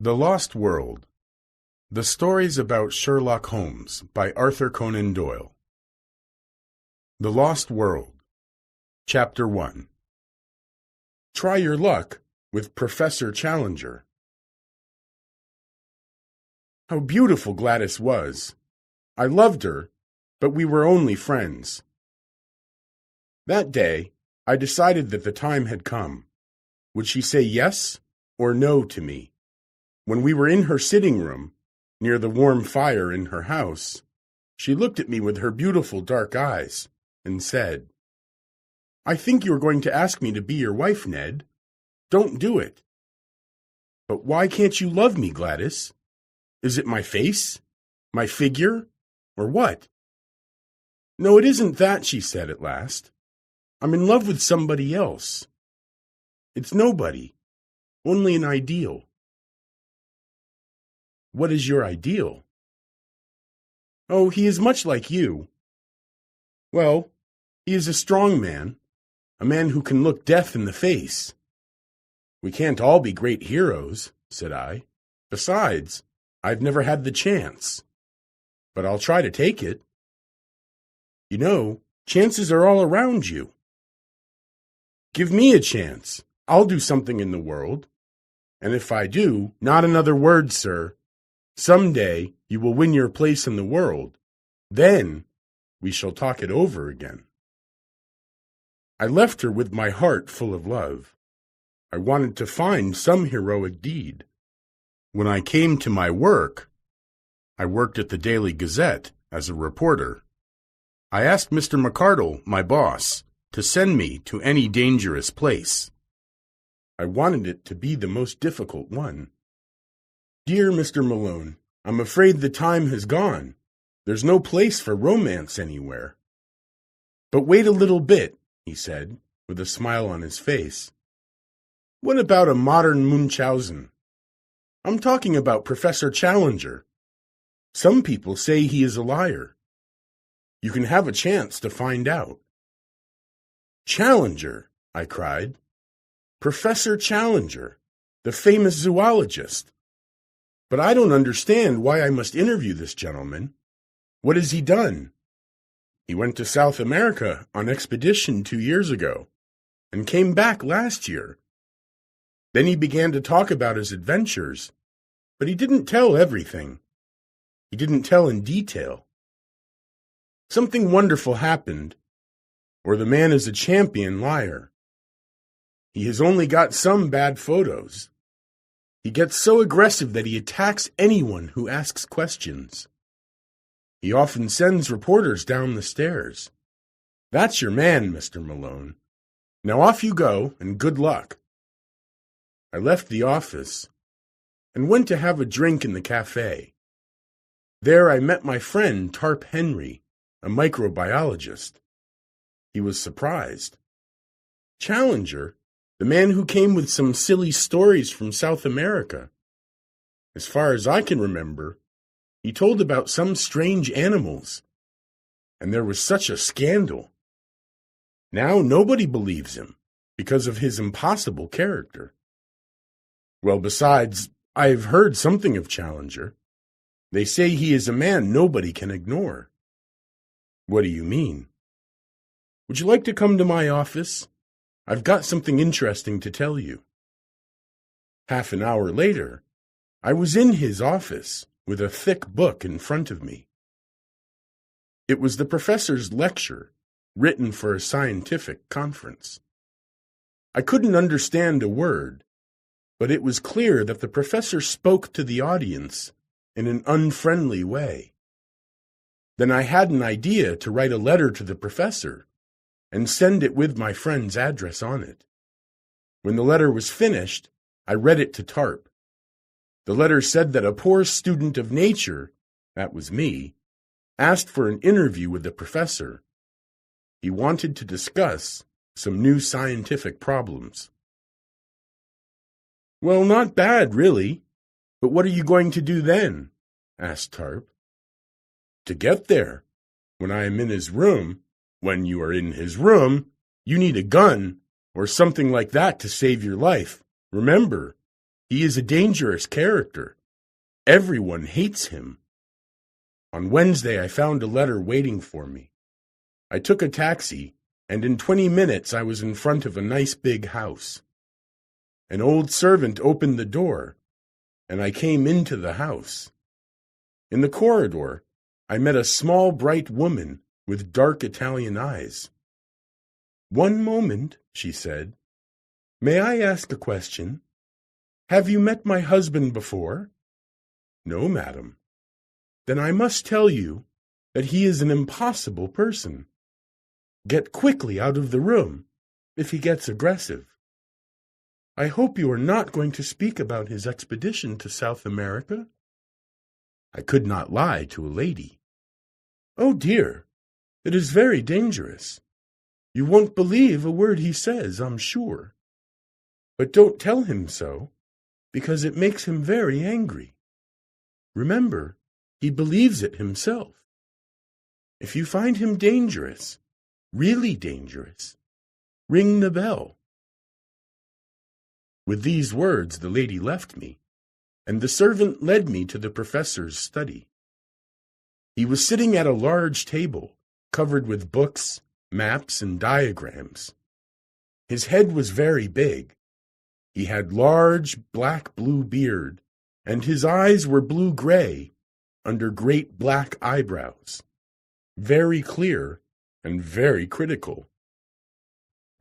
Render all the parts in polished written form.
The Lost World. The Stories About Sherlock Holmes by Arthur Conan Doyle. The Lost World. Chapter 1. Try Your Luck with Professor Challenger. How beautiful Gladys was. I loved her, but we were only friends. That day, I decided that the time had come. Would she say yes or no to me? When we were in her sitting room, near the warm fire in her house, she looked at me with her beautiful dark eyes and said, "I think you are going to ask me to be your wife, Ned. Don't do it." "But why can't you love me, Gladys? Is it my face, my figure, or what?" "No, it isn't that," she said at last. "I'm in love with somebody else. It's nobody, only an ideal." "What is your ideal?" "Oh, he is much like you. Well, he is a strong man, a man who can look death in the face." "We can't all be great heroes," said I. "Besides, I've never had the chance. But I'll try to take it. You know, chances are all around you." "Give me a chance. I'll do something in the world. And if I do, not another word, sir. Someday you will win your place in the world. Then we shall talk it over again." I left her with my heart full of love. I wanted to find some heroic deed. When I came to my work, I worked at the Daily Gazette as a reporter. I asked Mr. McCardle, my boss, to send me to any dangerous place. I wanted it to be the most difficult one. "Dear Mr. Malone, I'm afraid the time has gone. There's no place for romance anywhere." "But wait a little bit," he said, with a smile on his face. "What about a modern Munchausen? I'm talking about Professor Challenger. Some people say he is a liar. You can have a chance to find out." "Challenger," I cried. "Professor Challenger, the famous zoologist. But I don't understand why I must interview this gentleman. What has he done?" "He went to South America on expedition 2 years ago, and came back last year. Then he began to talk about his adventures, but he didn't tell everything. He didn't tell in detail. Something wonderful happened, or the man is a champion liar. He has only got some bad photos. He gets so aggressive that he attacks anyone who asks questions. He often sends reporters down the stairs. That's your man, Mr. Malone. Now off you go, and good luck." I left the office and went to have a drink in the cafe. There I met my friend Tarp Henry, a microbiologist. He was surprised. "Challenger? The man who came with some silly stories from South America. As far as I can remember, he told about some strange animals, and there was such a scandal. Now nobody believes him because of his impossible character. Well, besides, I've heard something of Challenger. They say he is a man nobody can ignore." "What do you mean?" "Would you like to come to my office? I've got something interesting to tell you." Half an hour later, I was in his office with a thick book in front of me. It was the professor's lecture, written for a scientific conference. I couldn't understand a word, but it was clear that the professor spoke to the audience in an unfriendly way. Then I had an idea to write a letter to the professor and send it with my friend's address on it. When the letter was finished, I read it to Tarp. The letter said that a poor student of nature, that was me, asked for an interview with the professor. He wanted to discuss some new scientific problems. "Well, not bad, really. But what are you going to do then?" asked Tarp. "To get there, when I am in his room, when you are in his room, you need a gun or something like that to save your life. Remember, He is a dangerous character. Everyone hates him. On Wednesday, I found a letter waiting for me. I took a taxi, and in 20 minutes I was in front of a nice big house. An old servant opened the door, and I came into the house. In the corridor, I met a small, bright woman with dark Italian eyes. "One moment," she said. "May I ask a question? Have you met my husband before?" "No, madam." "Then I must tell you that he is an impossible person. Get quickly out of the room if he gets aggressive. I hope you are not going to speak about his expedition to South America?" I could not lie to a lady. "Oh, dear, it is very dangerous. You won't believe a word he says, I'm sure. But don't tell him so, because it makes him very angry. Remember, he believes it himself. If you find him dangerous, really dangerous, ring the bell." With these words, the lady left me, and the servant led me to the professor's study. He was sitting at a large table, covered with books, maps, and diagrams. His head was very big. He had large, black-blue beard, and his eyes were blue-gray, under great black eyebrows, very clear and very critical.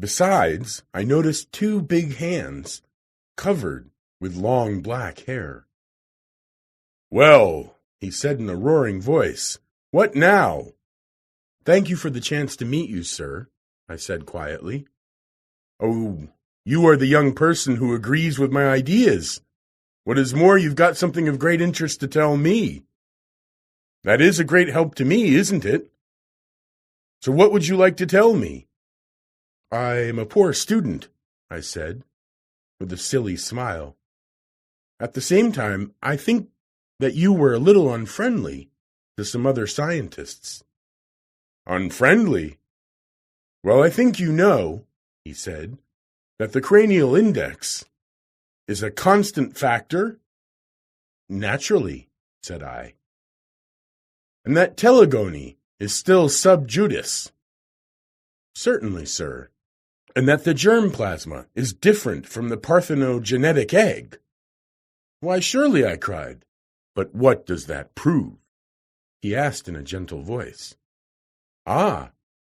Besides, I noticed 2 big hands, covered with long black hair. "Well," he said in a roaring voice, "what now?" "Thank you for the chance to meet you, sir," I said quietly. "Oh, you are the young person who agrees with my ideas. What is more, you've got something of great interest to tell me." "That is a great help to me, isn't it? So what would you like to tell me?" "I am a poor student," I said, with a silly smile. "At the same time, I think that you were a little unfriendly to some other scientists." "Unfriendly? Well, I think you know," he said, "that the cranial index is a constant factor?" "Naturally," said I. "And that telegony is still sub judice?" "Certainly, sir." "And that the germ plasma is different from the parthenogenetic egg?" "Why, surely," I cried. "But what does that prove?" he asked in a gentle voice. "Ah,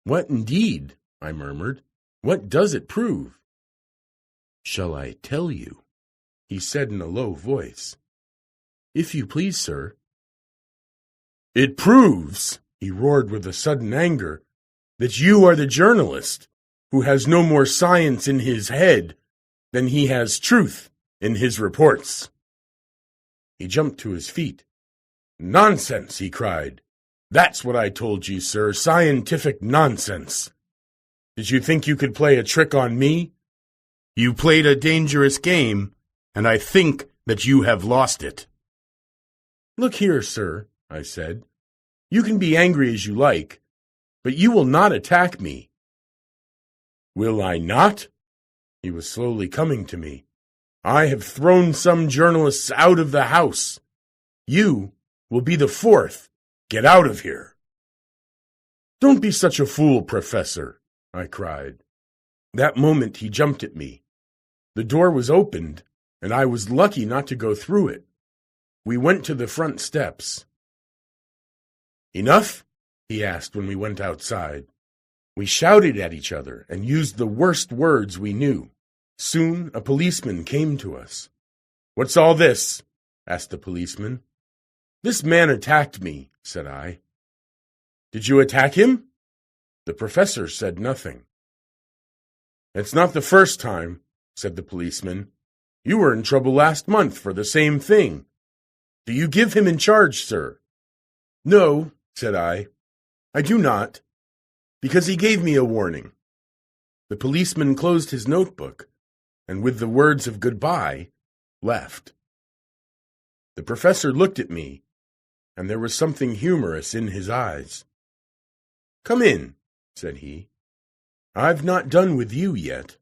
what indeed?" I murmured. "What does it prove?" "Shall I tell you?" he said in a low voice. "If you please, sir." "It proves," he roared with a sudden anger, "that you are the journalist who has no more science in his head than he has truth in his reports." He jumped to his feet. "Nonsense!" he cried. "That's what I told you, sir, scientific nonsense. Did you think you could play a trick on me? You played a dangerous game, and I think that you have lost it." "Look here, sir," I said. "You can be angry as you like, but you will not attack me." "Will I not?" He was slowly coming to me. "I have thrown some journalists out of the house. You will be the 4th. Get out of here." "Don't be such a fool, Professor," I cried. That moment he jumped at me. The door was opened, and I was lucky not to go through it. We went to the front steps. "Enough?" he asked when we went outside. We shouted at each other and used the worst words we knew. Soon a policeman came to us. "What's all this?" asked the policeman. "This man attacked me," said I. "Did you attack him?" The professor said nothing. "It's not the first time," said the policeman. "You were in trouble last month for the same thing. Do you give him in charge, sir?" "No," said I do not, because he gave me a warning." The policeman closed his notebook, and with the words of goodbye, left. The professor looked at me, and there was something humorous in his eyes. "Come in," said he. "I've not done with you yet."